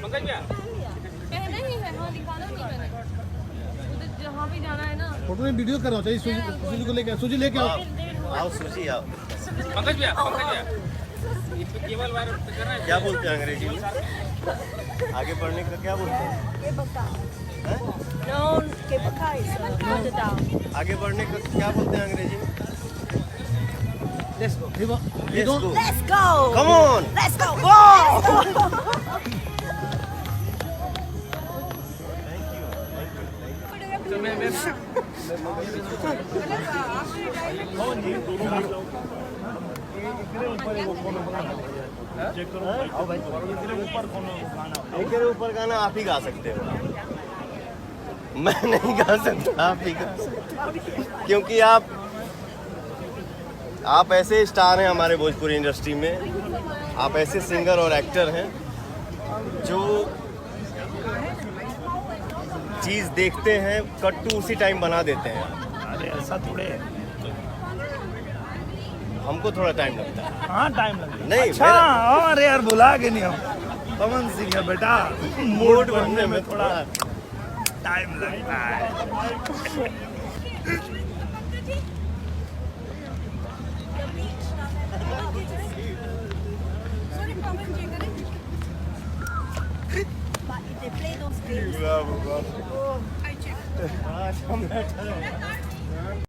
पहना ही है, हाँ निकाला नहीं मैंने। उधर जहाँ भी जाना है ना। फोटो में वीडियो करना चाहिए। सूजी को लेके सूजी लेके आओ। आओ सूजी आओ। पंकज भैया केवल वायरल करना है। क्या बोलते हैं अंग्रेजी में? आगे बढ़ने का क्या बोलते हैं? आगे बढ़ने का क्या बोलते हैं अंग्रेजी में? Let's go. Let's go. Let's go. Come on. Let's go. Go. एक ऊपर गाना आप ही गा सकते हो। मैं नहीं गा सकता, आप ही गा सकते हो। क्योंकि आप ऐसे स्टार हैं हमारे भोजपुरी इंडस्ट्री में। आप ऐसे सिंगर और एक्टर हैं जो चीज़ देखते हैं कट्टू उसी टाइम बना देते हैं। अरे ऐसा थोड़े है। हमको थोड़ा टाइम लगता है। हाँ टाइम लगेगा। नहीं, अच्छा और यार भुला के नहीं हम पवन सिंह है बेटा। मूड बनने में थोड़ा टाइम लगता है। But if they play those games, I check.